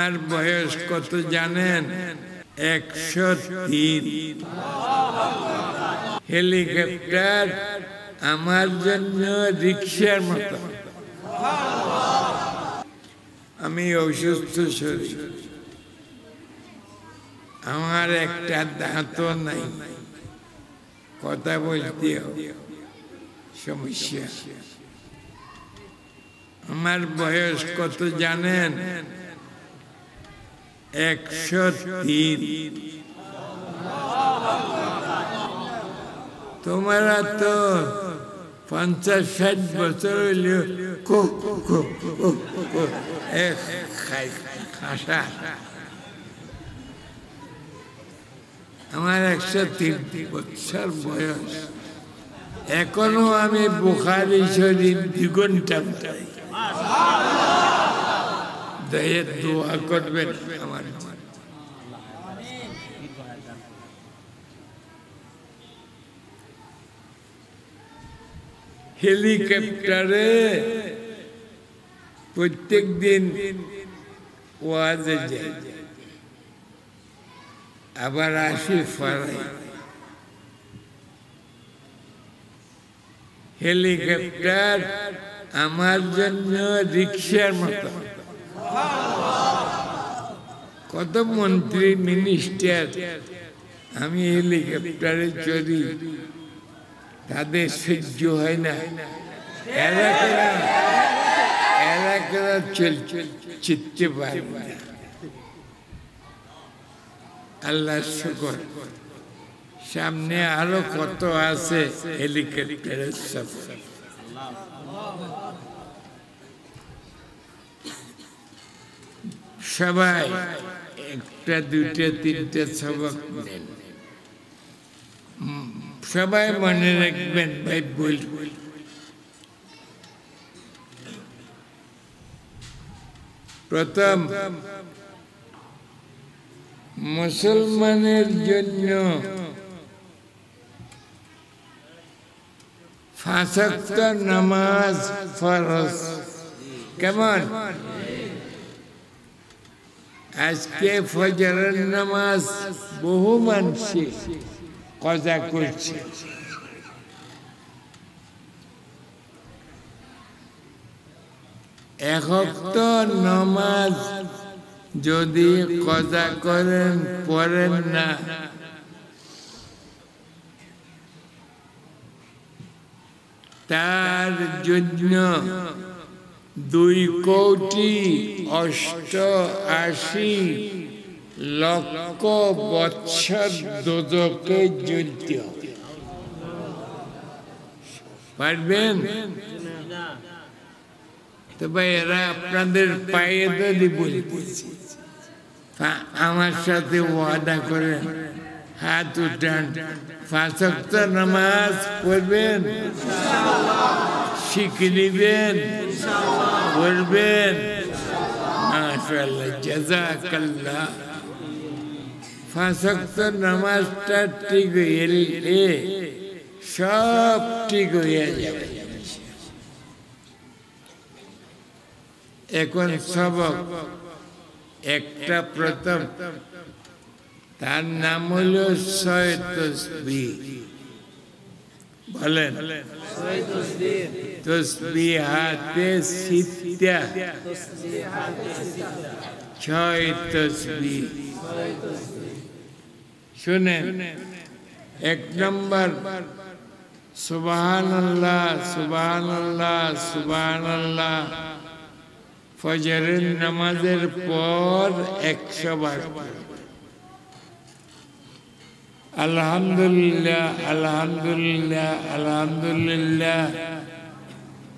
আমার বয়স কত জানেন? 103। হেলিকপ্টার আমার জন্য রিক্সার মতো। আমি অসুস্থ শরীর, আমার একটা দাঁতও নাই, কথা বলতে সমস্যা। আমার বয়স কত জানেন? 103। তোমরা তো 50-60 বছর হইল খাসা। আমার 103 বছর বয়স, এখনো আমি বুখারী শরীফ 2 ঘন্টা পড়ি। দয়া দোয়া করবেন আমার। হেলিকপ্টারে প্রত্যেক দিন ওয়াজে যাই, আবার আসি ফরাই। হেলিকপ্টার আমার জন্য রিক্সার মতো। কত মন্ত্রী মিনিস্টার আমি হেলিকপ্টারে চড়ি, তাদের সহ্য হয় না, এলাকা চিনতে পারে না। আল্লাহ শুকর, সামনে আরো কত আছে হেলিকপ্টারের সফর। সবাই একটা, দুইটা, তিনটা সবক নেন, সবাই মনে রাখবেন। ভাই বল, প্রথম মুসলমানের জন্য 5 ওয়াক্ত নামাজ ফরজ। কেমন? আজকে ফজরের নামাজ বহু মানুষ কজা করছে। এক ওয়াক্ত নামাজ যদি কজা করেন, পড়েন না, তার জন্য 2,88,00,000 বৎসর দোজখে জ্বলতে হবে। পারবেন? তবে এরা আপনাদের পায়ে ধরে বলতেছে, আমার সাথে ওয়াদা করেন, হাত উঠান, 5 ওয়াক্ত নামাজ পড়বেন, শিখে নিবেন, পড়বেন। মাশাআল্লাহ, জাযাকাল্লাহ। 5 ওয়াক্ত নামাজটা ঠিক হইলে সব ঠিক হয়ে যাবে। এখন সবক একটা, প্রথম তার নাম হল 6 তাসবিহ। বলেন, তসবিহাতে সিত্তা, 6 তাসবিহ। শুনেন, 1 নম্বর সুবহানাল্লাহ, সুবহানাল্লাহ, সুবহানাল্লাহ ফজরের নামাজের পর 100 বার। আলহামদুলিল্লাহ, আলহামদুলিল্লাহ, আলহামদুলিল্লাহ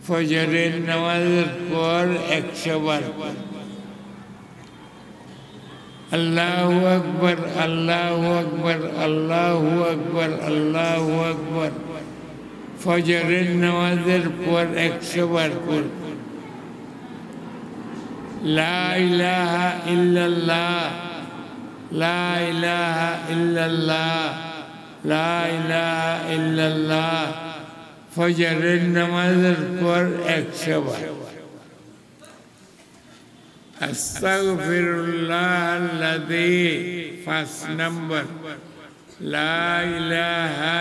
ফজরের নামাজের পর 100 বার। আল্লাহু আকবার, আল্লাহু আকবার, আল্লাহু আকবার, আল্লাহু আকবার ফজরের নামাজের পর 100 বার পড়। লা ইলাহা ইল্লাল্লাহ, লা ইলাহা ইল্লাল্লাহ, লা ইলাহা ইল্লাল্লাহ ফজরের নামাজের পর 100 বার। আস্তাগফিরুল্লাহাল্লাযী 5 নম্বর লা ইলাহা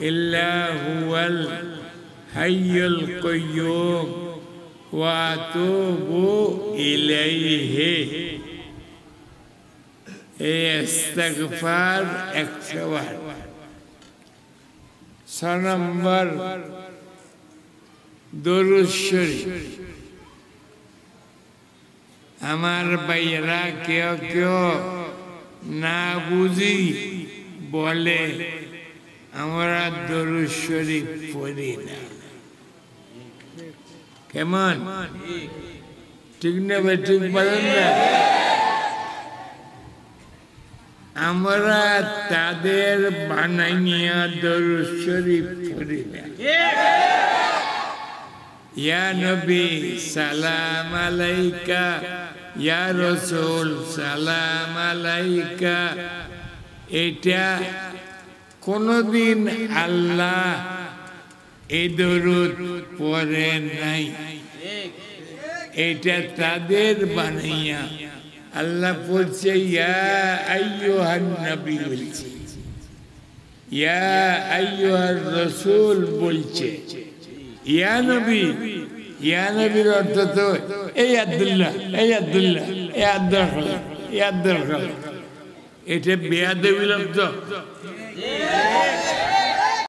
ইল্লা হুয়াল হাইয়ুল কাইয়্যুম ওয়া আতুবু ইলাইহি এই ইস্তিগফার 100 বার 6 নম্বর দরুদ শরীফ আমার ভাইরা কেউ কেউ না বুঝি বলে আমরা দরুদ শরীফ পড়ি না কেমন ঠিক না ভাই ঠিক বলেন না আমরা তাদের বানাইয়া দরুদ শরীফ পড়ি না ইয়া নবী সালাম আলাইকা ইয়া রাসূল সালাম আলাইকা এটা কোনদিন আল্লাহ এই দরুদ পড়ে নাই এটা তাদের বানাইয়া আল্লাহ বলছে ইয়া আইয়ুহান নবী বলছে ইয়া আইয়ুহার রাসূল বলছে ইয়া নবীর অর্থ তো এই আব্দুল্লাহ এটা বেয়াদবি লব্ধ